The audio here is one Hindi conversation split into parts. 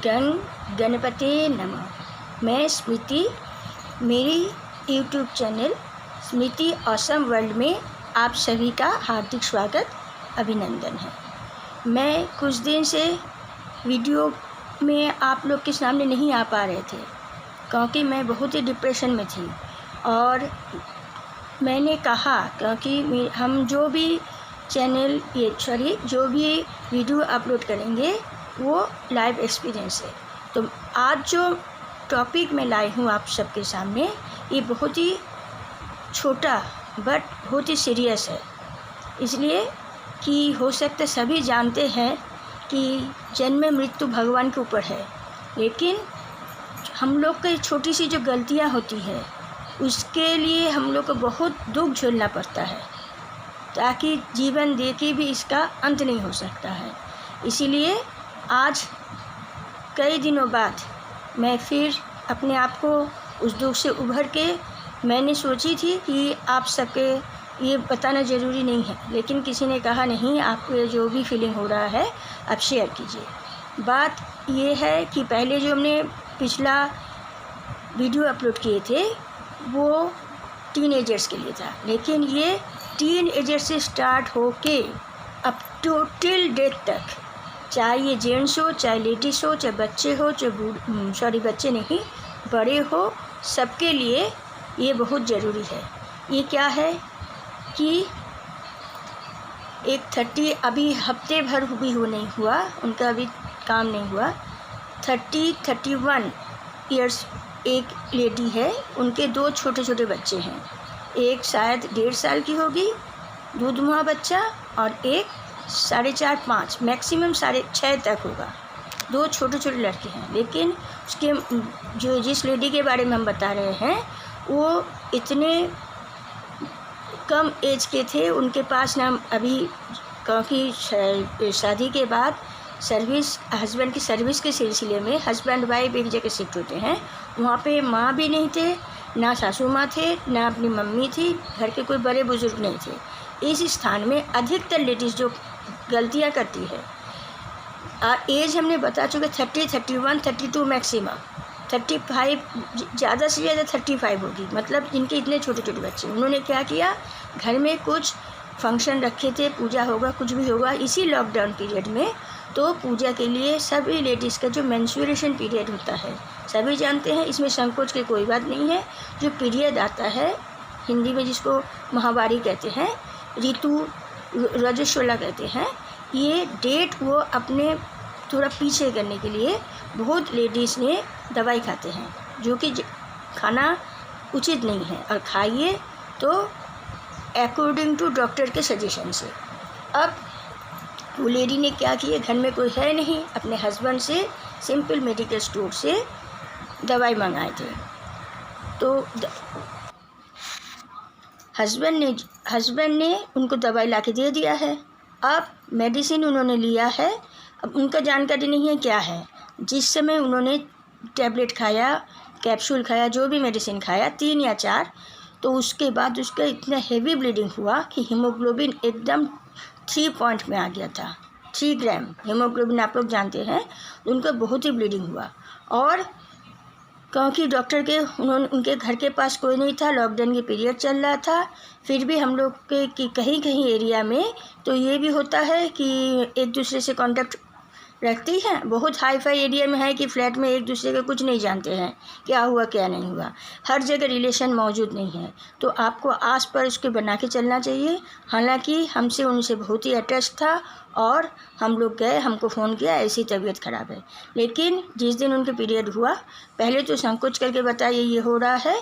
गण गणपते नमः। मैं स्मृति, मेरी यूट्यूब चैनल स्मृति ऑसम वर्ल्ड में आप सभी का हार्दिक स्वागत, अभिनंदन है। मैं कुछ दिन से वीडियो में आप लोग के सामने नहीं आ पा रहे थे क्योंकि मैं बहुत ही डिप्रेशन में थी और मैंने कहा क्योंकि हम जो भी जो भी वीडियो अपलोड करेंगे वो लाइव एक्सपीरियंस है। तो आज जो टॉपिक मैं लाई हूँ आप सबके सामने, ये बहुत ही छोटा बट बहुत ही सीरियस है, इसलिए कि हो सकता सभी जानते हैं कि जन्म मृत्यु भगवान के ऊपर है, लेकिन हम लोग की छोटी सी जो गलतियाँ होती है उसके लिए हम लोग को बहुत दुख झेलना पड़ता है, ताकि जीवन दे के भी इसका अंत नहीं हो सकता है। इसीलिए आज कई दिनों बाद मैं फिर अपने आप को उस दुख से उभर के मैंने सोची थी कि आप सबके ये बताना ज़रूरी नहीं है, लेकिन किसी ने कहा नहीं, आपको जो भी फीलिंग हो रहा है आप शेयर कीजिए। बात ये है कि पहले जो हमने पिछला वीडियो अपलोड किए थे वो टीनेजर्स के लिए था, लेकिन ये टीनेजर से स्टार्ट हो के अब टू टिल डेथ तक, चाहे ये जेंट्स हो, चाहे लेडीज़ हो, चाहे बच्चे हो, चाहे बच्चे नहीं बड़े हो, सबके लिए ये बहुत ज़रूरी है। ये क्या है कि एक 30 अभी हफ्ते भर भी नहीं हुआ, उनका अभी काम नहीं हुआ, 31 ईयर्स एक लेडी है, उनके 2 छोटे छोटे बच्चे हैं। एक शायद 1.5 साल की होगी दूध मुहा बच्चा, और एक 4.5-5 मैक्सिमम 6.5 तक होगा। 2 छोटे छोटे लड़के हैं, लेकिन उसके जो जिस लेडी के बारे में हम बता रहे हैं वो इतने कम एज के थे, उनके पास ना अभी क्योंकि शादी के बाद हस्बैंड की सर्विस के सिलसिले में हस्बैंड वाइफ एक जगह शिफ्ट होते हैं, वहाँ पे माँ भी नहीं थे, ना सासू माँ थे, ना अपनी मम्मी थी, घर के कोई बड़े बुजुर्ग नहीं थे। इस स्थान में अधिकतर लेडीज़ जो गलतियाँ करती है, एज हमने बता चुके 30, 31, 32 मैक्सिमम, 35 ज़्यादा से ज़्यादा 35 होगी, मतलब जिनके इतने छोटे छोटे बच्चे। उन्होंने क्या किया, घर में कुछ फंक्शन रखे थे, पूजा होगा, कुछ भी होगा इसी लॉकडाउन पीरियड में, तो पूजा के लिए सभी लेडीज़ का जो मेंस्ट्रुएशन पीरियड होता है, सभी जानते हैं, इसमें संकोच की कोई बात नहीं है। जो पीरियड आता है हिंदी में जिसको महावारी कहते हैं, ऋतु रजस्वला कहते हैं, ये डेट वो अपने थोड़ा पीछे करने के लिए बहुत लेडीज़ ने दवाई खाते हैं, जो कि खाना उचित नहीं है, और खाइए तो अकॉर्डिंग टू डॉक्टर के सजेशन से। अब वो लेडी ने क्या किया, घर में कोई है नहीं, अपने हस्बैंड से सिंपल मेडिकल स्टोर से दवाई मंगाए थे। तो हस्बैंड ने उनको दवाई ला के दे दिया है। अब मेडिसिन उन्होंने लिया है, अब उनका जानकारी नहीं है क्या है। जिस समय उन्होंने टैबलेट खाया, कैप्सूल खाया, जो भी मेडिसिन खाया 3 या 4, तो उसके बाद उसका इतना हेवी ब्लीडिंग हुआ कि हीमोग्लोबिन एकदम 3 पॉइंट में आ गया था। 3 ग्राम हीमोग्लोबिन आप लोग जानते हैं, उनका बहुत ही ब्लीडिंग हुआ। और क्योंकि डॉक्टर के उनके घर के पास कोई नहीं था, लॉकडाउन के पीरियड चल रहा था, फिर भी हम लोग के कि कहीं कहीं एरिया में तो ये भी होता है कि एक दूसरे से कांटेक्ट रखती हैं। बहुत हाई फाई एरिया में है कि फ्लैट में एक दूसरे का कुछ नहीं जानते हैं, क्या हुआ क्या नहीं हुआ, हर जगह रिलेशन मौजूद नहीं है, तो आपको आस पास उसके बना के चलना चाहिए। हालांकि हमसे उनसे बहुत ही अटैच था और हम लोग गए, हमको फ़ोन किया ऐसी तबीयत ख़राब है, लेकिन जिस दिन उनके पीरियड हुआ पहले तो संकोच करके बताइए ये हो रहा है,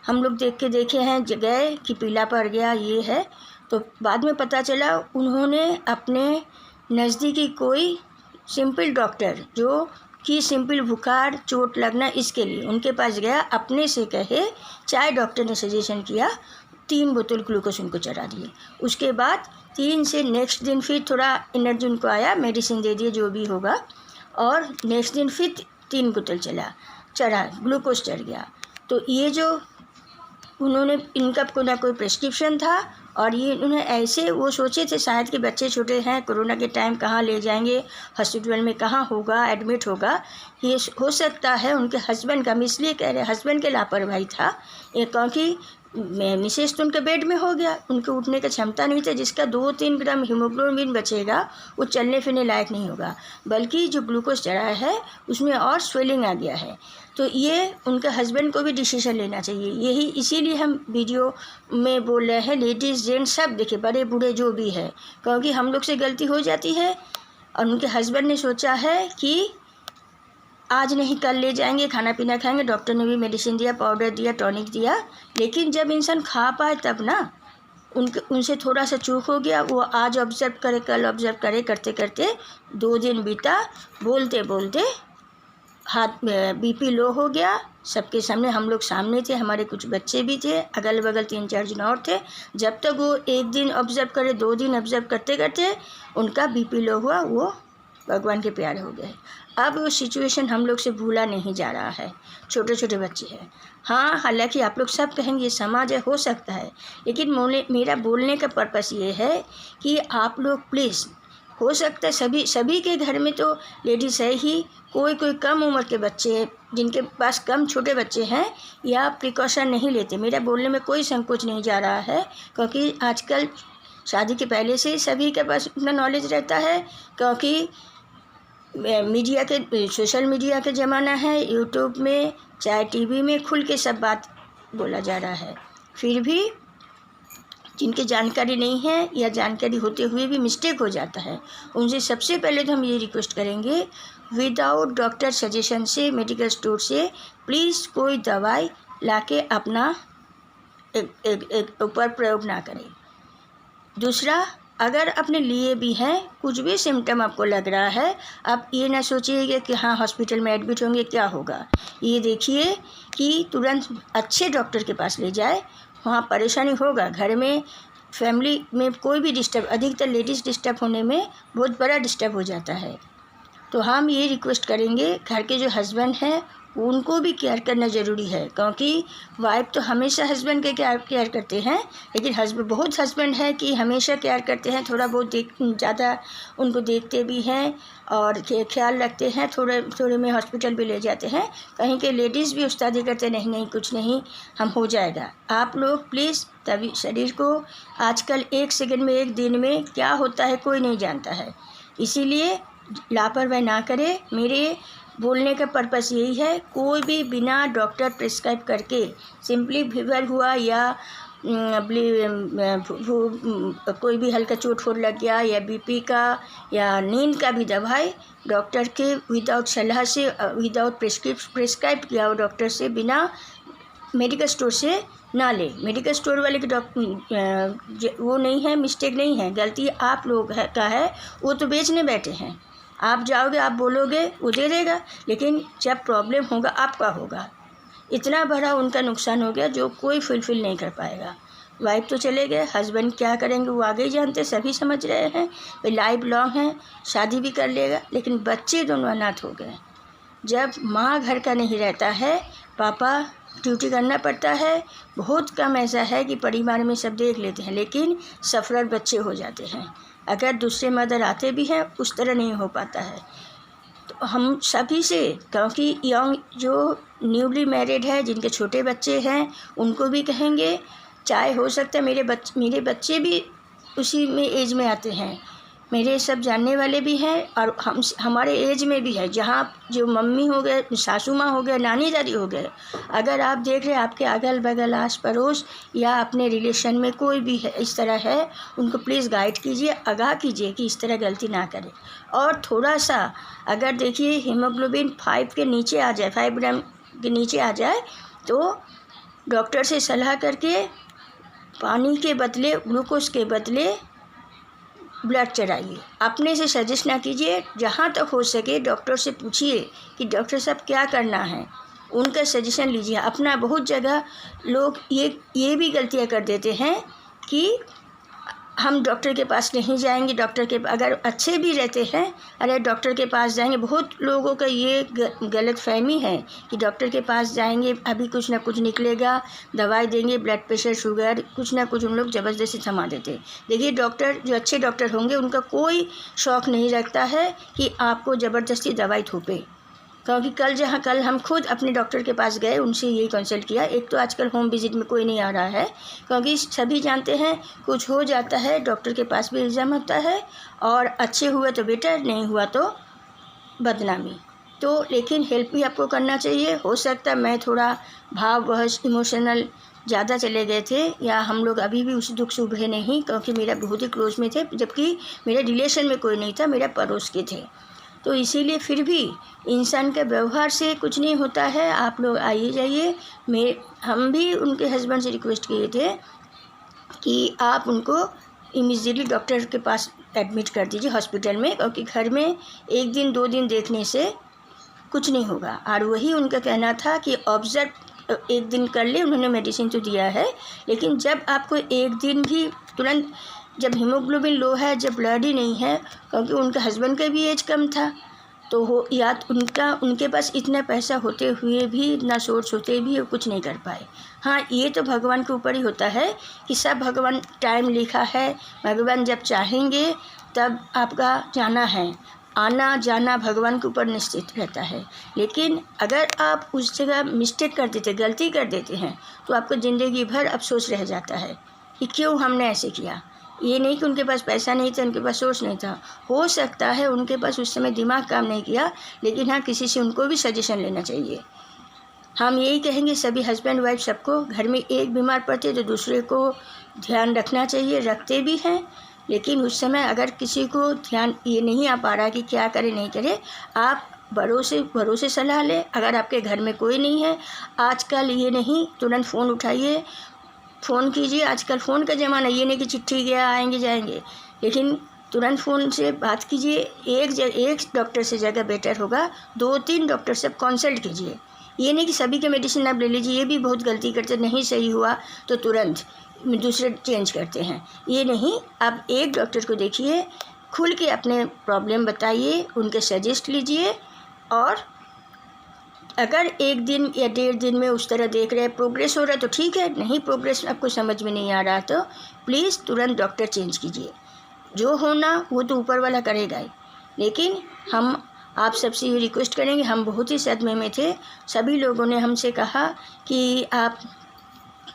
हम लोग देखे हैं, गए कि पीला पड़ गया ये है, तो बाद में पता चला उन्होंने अपने नज़दीकी कोई सिंपल डॉक्टर जो कि सिंपल बुखार चोट लगना इसके लिए उनके पास गया, अपने से कहे, चाहे डॉक्टर ने सजेशन किया, 3 बोतल ग्लूकोज उनको चढ़ा दिए। उसके बाद 3 से नेक्स्ट दिन फिर थोड़ा एनर्जी उनको आया, मेडिसिन दे दिए जो भी होगा, और नेक्स्ट दिन फिर 3 बोतल चढ़ा ग्लूकोज चढ़ गया। तो ये जो उन्होंने, इनका कोई ना कोई प्रिस्क्रिप्शन था और ये उन्होंने ऐसे वो सोचे थे शायद कि बच्चे छोटे हैं, कोरोना के टाइम कहाँ ले जाएंगे, हॉस्पिटल में कहाँ होगा, एडमिट होगा। ये हो सकता है उनके हस्बैंड का, हम इसलिए कह रहे हैं हस्बैंड के लापरवाही था ये, क्योंकि मिसेज तो उनके बेड में हो गया, उनके उठने की क्षमता नहीं थी। जिसका 2-3 ग्राम हीमोग्लोबिन बचेगा वो चलने फिरने लायक नहीं होगा, बल्कि जो ग्लूकोज चढ़ाया है उसमें और स्वेलिंग आ गया है। तो ये उनके हस्बैंड को भी डिसीजन लेना चाहिए। यही इसीलिए हम वीडियो में बोल रहे हैं, लेडीज़ जेंट्स सब देखे, बड़े बूढ़े जो भी है, क्योंकि हम लोग से गलती हो जाती है। और उनके हस्बैंड ने सोचा है कि आज नहीं कल ले जाएंगे, खाना पीना खाएंगे, डॉक्टर ने भी मेडिसिन दिया, पाउडर दिया, टॉनिक दिया, लेकिन जब इंसान खा पाए तब ना उनसे थोड़ा सा चूक हो गया। वो आज ऑब्जर्व करे, कल ऑब्जर्व करे, करते करते 2 दिन बीता, बोलते बोलते हाथ बीपी लो हो गया। सबके सामने, हम लोग सामने थे, हमारे कुछ बच्चे भी थे, अगल बगल 3-4 जन और थे। जब तक वो 1 दिन ऑब्जर्व करे, 2 दिन ऑब्जर्व करते करते उनका बीपी लो हुआ, वो भगवान के प्यारे हो गए। अब वो सिचुएशन हम लोग से भूला नहीं जा रहा है। छोटे छोटे बच्चे हैं, हाँ, हालांकि आप लोग सब कहेंगे ये समाज है, हो सकता है, लेकिन मेरा बोलने का पर्पस ये है कि आप लोग प्लीज़, हो सकता है सभी के घर में तो लेडीज़ है ही, कोई कम उम्र के बच्चे जिनके पास कम छोटे बच्चे हैं या प्रिकॉशन नहीं लेते। मेरा बोलने में कोई संकोच नहीं जा रहा है, क्योंकि आजकल शादी के पहले से सभी के पास उतना नॉलेज रहता है, क्योंकि मीडिया के, सोशल मीडिया का ज़माना है, यूट्यूब में चाहे टीवी में खुल के सब बात बोला जा रहा है। फिर भी जिनकी जानकारी नहीं है या जानकारी होते हुए भी मिस्टेक हो जाता है, उनसे सबसे पहले तो हम ये रिक्वेस्ट करेंगे, विदाउट डॉक्टर सजेशन से, मेडिकल स्टोर से प्लीज़ कोई दवाई लाके अपना एक ऊपर प्रयोग ना करें। दूसरा, अगर अपने लिए भी हैं, कुछ भी सिम्टम आपको लग रहा है, आप ये ना सोचिएगा कि हाँ हॉस्पिटल में एडमिट होंगे क्या होगा। ये देखिए कि तुरंत अच्छे डॉक्टर के पास ले जाए। वहाँ परेशानी होगा, घर में फैमिली में कोई भी डिस्टर्ब, अधिकतर लेडीज़ डिस्टर्ब होने में बहुत बड़ा डिस्टर्ब हो जाता है। तो हम ये रिक्वेस्ट करेंगे, घर के जो हस्बैंड हैं उनको भी केयर करना ज़रूरी है, क्योंकि वाइफ तो हमेशा हस्बैंड के केयर करते हैं, लेकिन बहुत हस्बैंड है कि हमेशा केयर करते हैं, थोड़ा बहुत ज़्यादा उनको देखते भी हैं और ख्याल रखते हैं, थोड़े में हॉस्पिटल भी ले जाते हैं। कहीं के लेडीज़ भी उस्तादी करते, नहीं कुछ नहीं, हम हो जाएगा। आप लोग प्लीज़, तभी शरीर को आजकल 1 सेकंड में, 1 दिन में क्या होता है कोई नहीं जानता है, इसीलिए लापरवाही ना करें। मेरे बोलने का पर्पस यही है, कोई भी बिना डॉक्टर प्रिस्क्राइब करके, सिंपली फीवर हुआ या कोई भी हल्का चोट फोड़ लग गया या बीपी का या नींद का भी दवाई डॉक्टर के विदाउट सलाह से, विदाउट प्रिस्क्राइब किया हो डॉक्टर से, बिना मेडिकल स्टोर से ना ले। मेडिकल स्टोर वाले के डॉक्टर वो नहीं है, मिस्टेक नहीं है, गलती आप लोग का है, वो तो बेचने बैठे हैं। आप जाओगे, आप बोलोगे, वो दे देगा, लेकिन जब प्रॉब्लम होगा आपका होगा। इतना बड़ा उनका नुकसान हो गया जो कोई फुलफिल नहीं कर पाएगा। वाइफ तो चले गए, हस्बैंड क्या करेंगे वो आगे ही जानते, सभी समझ रहे हैं, वे लाइफ लॉन्ग हैं, शादी भी कर लेगा, लेकिन बच्चे दोनों अनाथ हो गए। जब माँ घर का नहीं रहता है, पापा ड्यूटी करना पड़ता है। बहुत कम ऐसा है कि परिवार में सब देख लेते हैं, लेकिन सफरर बच्चे हो जाते हैं। अगर दूसरे मदर आते भी हैं, उस तरह नहीं हो पाता है। तो हम सभी से, क्योंकि यंग जो न्यूली मैरिड है, जिनके छोटे बच्चे हैं, उनको भी कहेंगे, चाहे हो सकता है मेरे बच्चे भी उसी में एज में आते हैं, मेरे सब जानने वाले भी हैं और हमारे एज में भी है, जहाँ जो मम्मी हो गए, सासू माँ हो गए, नानी दादी हो गए, अगर आप देख रहे हैं आपके अगल बगल आस पड़ोस या अपने रिलेशन में कोई भी है इस तरह है, उनको प्लीज़ गाइड कीजिए, आगाह कीजिए कि इस तरह गलती ना करें। और थोड़ा सा अगर देखिए हीमोग्लोबिन 5 के नीचे आ जाए, 5 ग्राम के नीचे आ जाए, तो डॉक्टर से सलाह करके पानी के बदले, ग्लूकोज के बदले ब्लड चढ़ाइए। अपने से सजेस्ट ना कीजिए, जहाँ तक हो सके डॉक्टर से पूछिए कि डॉक्टर साहब क्या करना है, उनका सजेशन लीजिए। अपना बहुत जगह लोग ये भी गलतियाँ कर देते हैं कि हम डॉक्टर के पास नहीं जाएंगे, डॉक्टर के अगर अच्छे भी रहते हैं, अरे डॉक्टर के पास जाएंगे, बहुत लोगों का ये गलत फहमी है कि डॉक्टर के पास जाएंगे अभी कुछ ना कुछ निकलेगा, दवाई देंगे, ब्लड प्रेशर, शुगर, कुछ ना कुछ उन लोग ज़बरदस्ती थमा देते। देखिए, डॉक्टर जो अच्छे डॉक्टर होंगे उनका कोई शौक़ नहीं रखता है कि आपको ज़बरदस्ती दवाई थोपे। क्योंकि कल हम खुद अपने डॉक्टर के पास गए, उनसे यही कंसल्ट किया। एक तो आजकल होम विज़िट में कोई नहीं आ रहा है, क्योंकि सभी जानते हैं कुछ हो जाता है डॉक्टर के पास भी इल्ज़ाम होता है, और अच्छे हुए तो बेटर, नहीं हुआ तो बदनामी। तो लेकिन हेल्प भी आपको करना चाहिए। हो सकता है मैं थोड़ा भाववश इमोशनल ज़्यादा चले गए थे, या हम लोग अभी भी उस दुख से उभरे नहीं, क्योंकि मेरा बहुत ही क्लोज में थे, जबकि मेरे रिलेशन में कोई नहीं था, मेरा पड़ोस के थे। तो इसीलिए फिर भी इंसान के व्यवहार से कुछ नहीं होता है। आप लोग आइए जाइए। हम भी उनके हस्बैंड से रिक्वेस्ट किए थे कि आप उनको इमीडिएटली डॉक्टर के पास एडमिट कर दीजिए हॉस्पिटल में, क्योंकि घर में 1 दिन 2 दिन देखने से कुछ नहीं होगा। और वही उनका कहना था कि ऑब्ज़र्व 1 दिन कर ले। उन्होंने मेडिसिन तो दिया है, लेकिन जब आपको 1 दिन भी तुरंत, जब हीमोग्लोबिन लो है, जब ब्लड ही नहीं है, क्योंकि उनके हस्बैंड का भी एज कम था, तो हो या उनके पास इतना पैसा होते हुए भी, इतना सोर्स होते भी वो कुछ नहीं कर पाए। हाँ, ये तो भगवान के ऊपर ही होता है कि सब भगवान टाइम लिखा है, भगवान जब चाहेंगे तब आपका जाना है, आना जाना भगवान के ऊपर निश्चित रहता है। लेकिन अगर आप उस जगह मिस्टेक कर देते, गलती कर देते हैं, तो आपको ज़िंदगी भर अफसोस रह जाता है कि क्यों हमने ऐसे किया। ये नहीं कि उनके पास पैसा नहीं था, उनके पास सोर्स नहीं था, हो सकता है उनके पास उस समय दिमाग काम नहीं किया, लेकिन हाँ, किसी से उनको भी सजेशन लेना चाहिए। हम यही कहेंगे सभी हस्बैंड वाइफ सबको, घर में एक बीमार पड़ते तो दूसरे को ध्यान रखना चाहिए, रखते भी हैं, लेकिन उस समय अगर किसी को ध्यान ये नहीं आ पा रहा कि क्या करे नहीं करे, आप भरोसे सलाह लें। अगर आपके घर में कोई नहीं है, आजकल ये नहीं, तुरंत फ़ोन उठाइए, फ़ोन कीजिए। आजकल फ़ोन का ज़माना, ये नहीं कि चिट्ठी गया आएंगे जाएंगे, लेकिन तुरंत फ़ोन से बात कीजिए। एक डॉक्टर से ज़्यादा बेटर होगा 2-3 डॉक्टर से कंसल्ट कीजिए। ये नहीं कि सभी के मेडिसिन आप ले लीजिए, ये भी बहुत गलती करते, नहीं सही हुआ तो तुरंत दूसरे चेंज करते हैं। ये नहीं, आप एक डॉक्टर को देखिए, खुल के अपने प्रॉब्लम बताइए, उनके सजेस्ट लीजिए, और अगर 1 दिन या 1.5 दिन में उस तरह देख रहे हैं प्रोग्रेस हो रहा है तो ठीक है, नहीं प्रोग्रेस आपको समझ में नहीं आ रहा तो प्लीज़ तुरंत डॉक्टर चेंज कीजिए। जो होना वो तो ऊपर वाला करेगा ही, लेकिन हम आप सबसे ये रिक्वेस्ट करेंगे, हम बहुत ही सदमे में थे। सभी लोगों ने हमसे कहा कि आप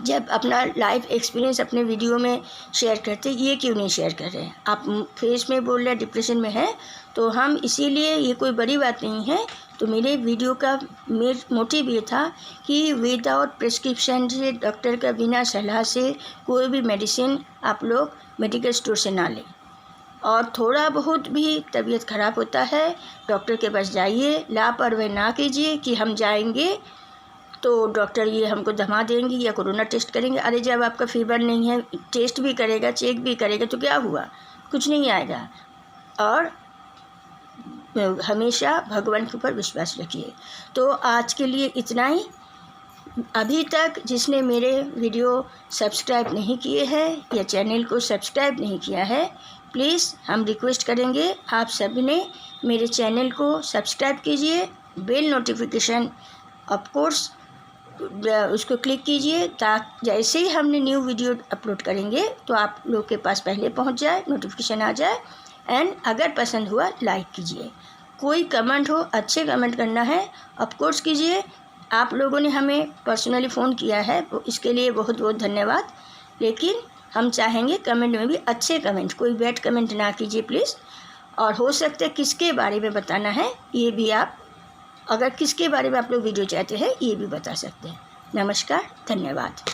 जब अपना लाइफ एक्सपीरियंस अपने वीडियो में शेयर करते, ये क्यों नहीं शेयर कर रहे हैं, आप फेस में बोल रहे हैं डिप्रेशन में है, तो हम इसीलिए, ये कोई बड़ी बात नहीं है। तो मेरे वीडियो का मोटिव ये था कि विदाउट प्रिस्क्रिप्शन से, डॉक्टर का बिना सलाह से कोई भी मेडिसिन आप लोग मेडिकल स्टोर से ना लें। और थोड़ा बहुत भी तबीयत ख़राब होता है, डॉक्टर के पास जाइए, लापरवाही ना कीजिए कि हम जाएंगे तो डॉक्टर ये हमको दवा देंगे या कोरोना टेस्ट करेंगे। अरे जब आपका फीवर नहीं है, टेस्ट भी करेगा, चेक भी करेगा, तो क्या हुआ, कुछ नहीं आएगा। और हमेशा भगवान के ऊपर विश्वास रखिए। तो आज के लिए इतना ही। अभी तक जिसने मेरे वीडियो सब्सक्राइब नहीं किए हैं या चैनल को सब्सक्राइब नहीं किया है, प्लीज़ हम रिक्वेस्ट करेंगे आप सब ने मेरे चैनल को सब्सक्राइब कीजिए, बेल नोटिफिकेशन ऑफ कोर्स उसको क्लिक कीजिए, ताकि जैसे ही हमने न्यू वीडियो अपलोड करेंगे तो आप लोग के पास पहले पहुंच जाए, नोटिफिकेशन आ जाए। एंड अगर पसंद हुआ लाइक कीजिए। कोई कमेंट हो, अच्छे कमेंट करना है ऑफ कोर्स कीजिए। आप लोगों ने हमें पर्सनली फ़ोन किया है, इसके लिए बहुत बहुत धन्यवाद। लेकिन हम चाहेंगे कमेंट में भी अच्छे कमेंट, कोई बैड कमेंट ना कीजिए प्लीज़। और हो सकता है किसके बारे में बताना है ये भी आप, अगर किसके बारे में आप लोग वीडियो चाहते हैं ये भी बता सकते हैं। नमस्कार, धन्यवाद।